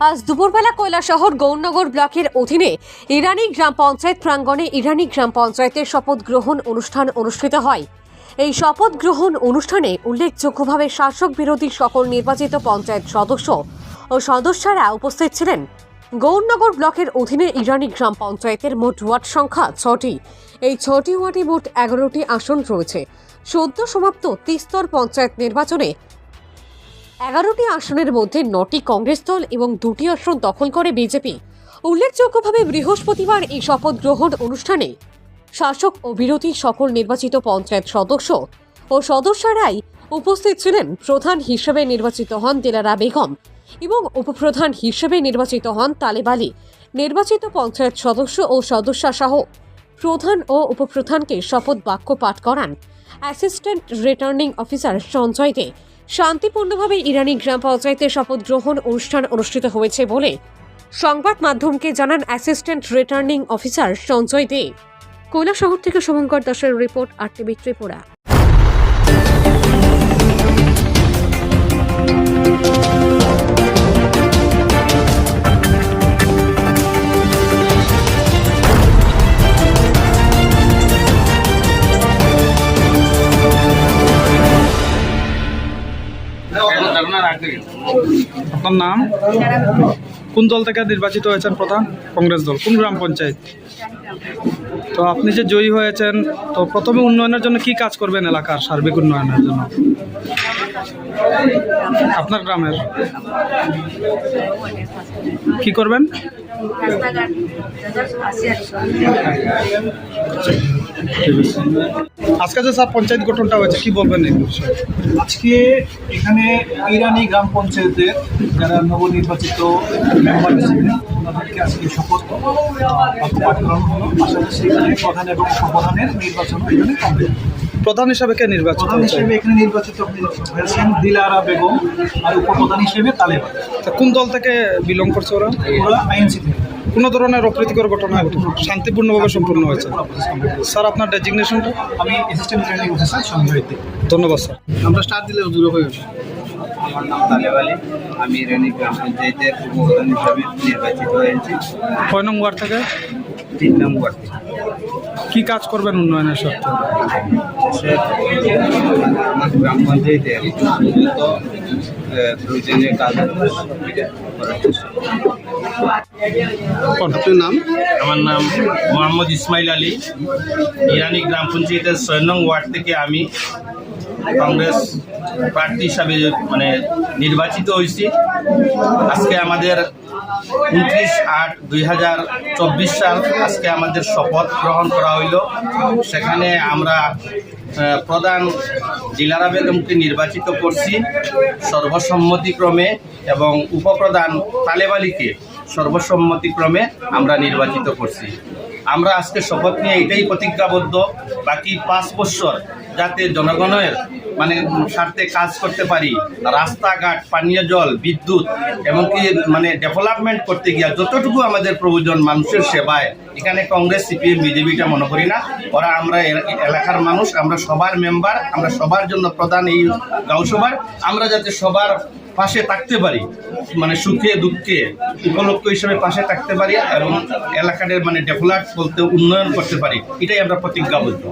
আজ দুপুরবেলা কৈলাসহর গৌরনগর ব্লকের অধীনে ইরানি গ্রাম পঞ্চায়েত প্রাঙ্গণে ইরানি গ্রাম পঞ্চায়েতের শপথ গ্রহণ অনুষ্ঠান অনুষ্ঠিত হয়। এই শপথ গ্রহণ অনুষ্ঠানে উল্লেখযোগ্যভাবে শাসক বিরোধী সকল নির্বাচিত পঞ্চায়েত সদস্য ও সদস্যরা উপস্থিত ছিলেন। গৌরনগর ব্লকের অধীনে ইরানি গ্রাম পঞ্চায়েতের মোট ওয়ার্ড সংখ্যা 6টি। এই 6টি ওয়ার্ডে মোট 11টি আসন রয়েছে। সদ্য সমাপ্ত ত্রিস্তর পঞ্চায়েত নির্বাচনে 11টি আসনের মধ্যে 9টি কংগ্রেস দল এবং 2টি আসন দখল করে বিজেপি। উল্লেখযোগ্যভাবে বৃহস্পতিবার এই শপথ গ্রহণ অনুষ্ঠানে শাসক ও বিরোধী সকল নির্বাচিত পঞ্চায়েত সদস্য ও সদস্যরাই উপস্থিত ছিলেন। প্রধান হিসেবে নির্বাচিত হন দিলারা বেগম এবং উপপ্রধান হিসেবে নির্বাচিত হন তালেব আলী। নির্বাচিত পঞ্চায়েত সদস্য ও সদস্য সহ প্রধান ও উপপ্রধানকে শপথ বাক্য পাঠ করান অ্যাসিস্ট্যান্ট রিটার্নিং অফিসার সঞ্জয় দে। শান্তিপূর্ণভাবে ইরানি গ্রাম পঞ্চায়েতের শপথ গ্রহণ অনুষ্ঠান অনুষ্ঠিত হয়েছে বলে সংবাদ মাধ্যমকে জানান অ্যাসিস্ট্যান্ট রিটার্নিং অফিসার সঞ্জয় দে। কৈলাসহর থেকে শুভঙ্কর দাসের রিপোর্ট, আরটিভি ত্রিপুরা। আপনার নাম? কোন দল থেকে নির্বাচিত হয়েছেন প্রধান? কংগ্রেস দল। কোন গ্রাম পঞ্চায়েত? তো আপনি যে জয়ী হয়েছেন, তো প্রথমে উন্নয়নের জন্য কি কাজ করবেন? এলাকার সার্বিক উন্নয়নের জন্য আপনার গ্রামের কি করবেন? আজকে যে স্যার পঞ্চায়েত গঠনটা হয়েছে, কি বলবেন এই বিষয়ে? আজকে এখানে ইরানি গ্রাম পঞ্চায়েতের যারা নবনির্বাচিত মেম্বার হিসেবে ওনাদেরকে আজকে শপথ পাঠ করানো হলো। পাশাপাশি এখানে প্রধান এবং উপপ্রধানের নির্বাচন এখানে কমপ্লিট। প্রধান হিসাবে কে নির্বাচিত প্রধান হয়েছে? হিসেবে এখানে নির্বাচিত হয়েছেন দিলারা বেগম আর উপপ্রধান হিসেবে তালেব আলী। তা কোন দল থেকে বিলং করছে ওরা? ওরা আইএনসি থেকে। কোনো ধরনের অপ্রীতিকর ঘটনা শান্তিপূর্ণভাবে সম্পূর্ণ হয়েছে। স্যার, আপনার ডেজিগনেশনটা? আমি অ্যাসিস্ট্যান্ট রিটার্নিং অফিসার সঞ্জয় দে। ধন্যবাদ স্যার। আমরা স্টার্ট দিলে দূর হয়ে যাবে। আমার নাম তালেব আলী। আমি ইরানি গ্রাম পঞ্চায়েতের উপপ্রধান হিসাবে নির্বাচিত হয়েছি। কয় নং ওয়ার্ড থেকে? 3 নং ওয়ার্ড থেকে। কি কাজ করবেন উন্নয়নের স্বার্থে? আমার গ্রাম পঞ্চায়েতের যত প্রয়োজনীয় কাজ করার চেষ্টা করব। আপনার নাম? আমার নাম মোহাম্মদ ইসমাইল আলী। ইরানি গ্রাম পঞ্চায়েতের 6 নং ওয়ার্ড থেকে আমি কংগ্রেস প্রার্থী হিসাবে নির্বাচিত হয়েছি। আজকে আমাদের 29/8/2024 সাল আজকে আমাদের শপথ গ্রহণ করা হইল। সেখানে আমরা প্রধান দিলারা বেগমকে নির্বাচিত করছি সর্বসম্মতিক্রমে এবং উপপ্রধান তালেব আলীকে সর্বসম্মতিক্রমে আমরা নির্বাচিত করছি। আমরা আজকে শপথ নিয়ে এটাই প্রতিজ্ঞাবদ্ধ, বাকি 5 বছর যাতে জনগণের স্বার্থে কাজ করতে পারি। রাস্তাঘাট, পানীয় জল, বিদ্যুৎ এমনকি ডেভেলপমেন্ট করতে গিয়ে যতটুকু আমাদের প্রয়োজন মানুষের সেবায়, এখানে কংগ্রেস, সিপিএম, বিজেপিটা মনে করি না। ওরা আমরা এলাকার মানুষ, আমরা সবার মেম্বার, আমরা সবার জন্য প্রধান এই গাঁওসভার। আমরা যাতে সবার পাশে থাকতে পারি, সুখে দুঃখে উপলক্ষ হিসেবে পাশে থাকতে পারি এবং এলাকার ডেভেলপ বলতে উন্নয়ন করতে পারি, এটাই আমরা প্রতিজ্ঞাবদ্ধ।